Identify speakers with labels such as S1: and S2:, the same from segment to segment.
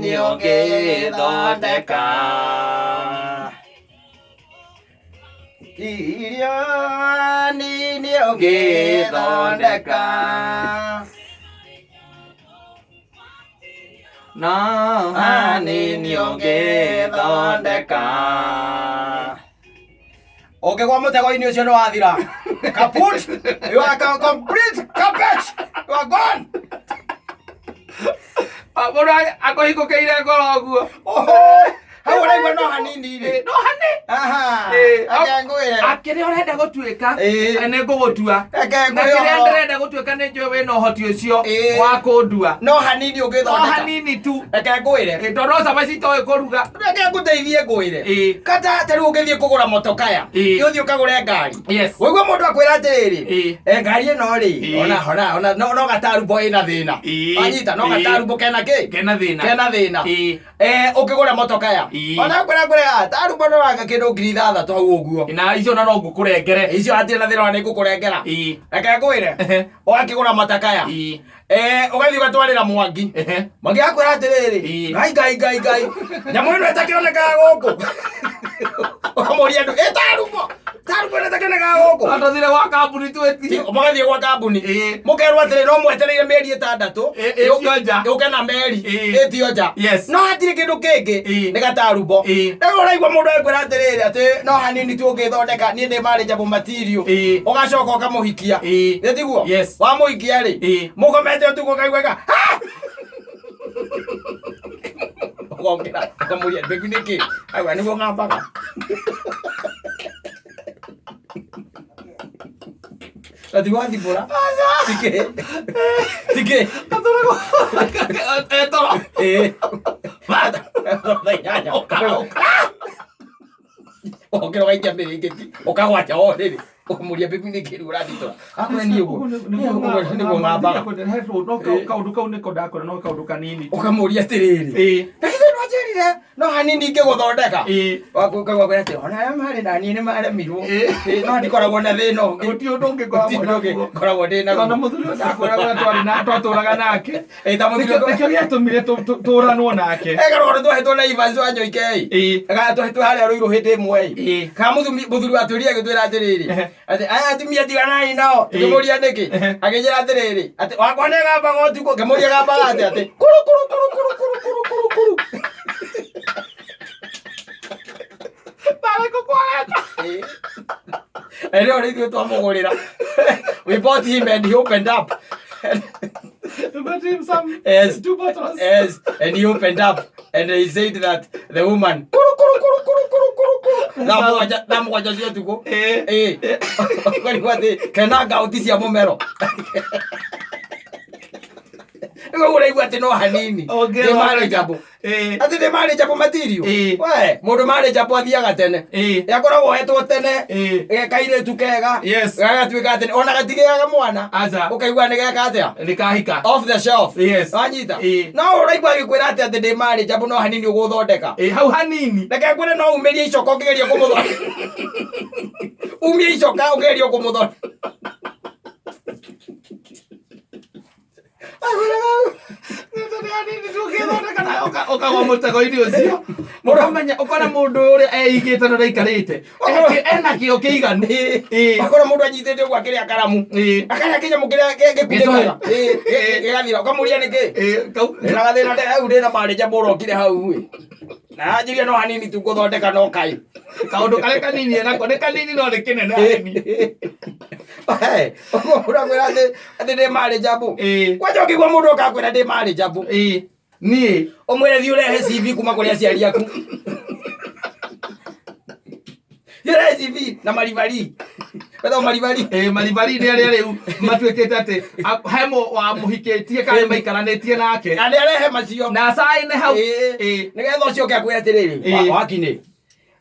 S1: nĩ ũngĩthondeka. Irio nini ũngĩthondeka. No hanini ũngĩthondeka. Ũngĩgwa mũtego-inĩ ũcio nĩ wathira. Kaput! You are complete garbage! You are gone!
S2: Mũndũ akũhingũkĩire ngoro ũguo.
S1: Hau ũraigua no hanini rĩ.
S2: No hanini. Akĩrĩa ũrenda gũtuĩka nĩ ngũgũtua. Na kĩrĩa ndĩrenda gũtuĩka nĩ njũĩ wĩna ũhoti ũcio wa kũndua.
S1: No hanini ũngĩthondeka.
S2: No hanini tu.
S1: Reke ngwĩre.
S2: Tondũ cabaci itoĩ kũruga.
S1: Reke ngũteithie ngwĩre. Kata atĩ rĩu ũngĩthiĩ kũgũra motokaya. Ũthiĩ ũkagũre ngari. Waigua mũndũ akwĩra atĩrĩrĩ. Ngari ĩno rĩ. Ona no gatarumbo ĩna thĩna. Wanyita no gatarumbo kena kĩ?
S2: Kena thĩna.
S1: Kena thĩna. Ũkĩgũra motokaya. Ona ngwĩra tarumbo no wanga kĩndũ 6,000 hau ũguo.
S2: Na icio na no ngũkũrengere.
S1: Icio hatirĩ na thĩna wa nĩ ngũkũrengera. Reke ngwĩre. Ũgakĩgũra motakaya. Ũgathiĩ ũgatwarĩra Mwangi. Mwangi akwĩra atĩrĩrĩ. Ngai. Nyamũ ĩno ĩtakĩonekaga gũkũ. Ũkamũria andũ tarumbo. Tarumbo ĩno ĩtakĩonekaga gũkũ.
S2: Atũthire gwa kambuni twĩtie.
S1: Mũgathiĩ gwa kambuni. Mũkerwo atĩrĩ no mwetereire mĩeri 6.
S2: Ĩtio nja.
S1: Ũke na meri. Ĩtio nja. No hatirĩ kĩndũ kĩngĩ. Nĩ gatarumbo. Rĩu ũraigua mũndũ akwĩra atĩrĩrĩ atĩ no hanini tu ũngĩthondeka niĩ ndĩ marriageable material. Ũgacoka ũkamũhikia. Ĩtiguo? Wamũhikia rĩ. Mũkomete ũtukũ ũkaiguaga. Ũgokĩra ũkamũria mbegu nĩkĩ? Aiwa nĩguo ng'ambaga. Wathimbũra. Tikĩ.
S2: Toro.
S1: Ũgokĩra ũgaikia mĩrĩngĩti. Ũkagwata rĩrĩ. Ũkamũria mbegu nĩkĩ rĩu ũrathitũra. Akwĩra niĩ ũguo. Nĩguo ng'ambaga.
S2: Kaũndũ kau nĩko ndakwĩra no kaũndũ kanini.
S1: Ũkamũria atĩrĩrĩ. Nĩwajĩrire no hanini ingĩgũthondeka. Ũkaigua atĩ ona aya marĩ na niĩ nĩmaremirwo. No ndikoragwo na thĩna ũngĩ.
S2: Gũtirĩ ũndũ ũngĩkoragwo
S1: ndĩ naguo.
S2: Ona mũthuri ũcio ndakwĩraga twatũraga nake.
S1: Nĩkĩo
S2: gĩatũmire tũranwo nake.
S1: Garũgano twahetwo na Evans wa Njoike. Twahetwo harĩa Rũirũ hĩndĩ ĩmwe. Kana mũthuri watwĩrire agĩtwĩra atĩrĩrĩ. Atĩ aya atumia tiganai nao. Tũkĩmũria nĩkĩ. Akĩnjĩra atĩrĩrĩ. Atĩ wakwa nĩ gambaga ũtukũ. Ngĩmũria gambaga atĩ kuru. And already you to Mogorira. We bought him and he opened up.
S2: You bought him some 2 bottles.
S1: Yes, and he opened up and he said that the woman Namuaja sio tuko. Kwani kwati kenaga utisia momero. Ũraigua atĩ no hanini. Ndĩ marriageable. Atĩ ndĩ marriageable material. We, mũndũ marriageable athiaga tene. Akoragwo hetwo tene. Kairĩtu kega. Gagatuĩka atĩ ona gatigĩaga mwana. Ũkaigua nĩ geka atĩa?
S2: Nĩkahika.
S1: Off the shelf. Wanyita. No ũraigua agĩkwĩra atĩ ndĩ marriageable no hanini ũgũthondeka.
S2: Hau hanini.
S1: Reke ngwĩre no umĩrie icoka ũkĩgeria kũmũthondeka. Umie icoka ũkĩgeria kũmũthondeka.
S2: Ũkagwa mũtego-inĩ ũcio. Mũramenya ũkona mũndũ ũrĩa eigĩte na ndaikarĩte. Ena kĩo kĩiganu.
S1: Ũkona mũndũ anyitĩte ũguo akĩrĩa karamu. Akarĩa kĩnyamũ kĩrĩa gĩkunĩkaga. Gĩgathira. Ũkamũria nĩkĩ? Ndĩna gathĩna hau ndĩna marriageable ũrokire hau. Na anjĩria no hanini tu gũthondeka no kaĩ.
S2: Kaũndũ karĩa kanini enako nĩ kanini no nĩ kĩnene hanini.
S1: Ũrakwĩra atĩ ndĩ marriageable. Kwanja ũkĩigua mũndũ ũkakwĩra ndĩ marriageable.
S2: Niĩ
S1: ũmwĩre thiĩ ũrehe CV kuma kũrĩ aciari aku. Yere CV na maribari. Wetho maribari.
S2: Maribari nĩ arĩa rĩu matuĩkĩte atĩ hemo wa mũhikĩtie kana maikaranĩtie nake.
S1: Na nĩ arehe macio.
S2: Na saĩ nĩ hau.
S1: Nĩgetha ũcio ũke akwĩra atĩrĩrĩ. Wakinĩ.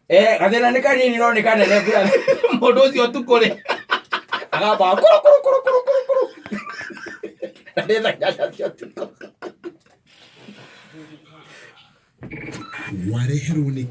S1: Gathĩna nĩ kanini no nĩ kanene bia.
S2: Mũndũ ũcio tu kũrĩ.
S1: Agamba kuru. Ndĩtha nyaca cio tu.
S3: Wareherwo nĩ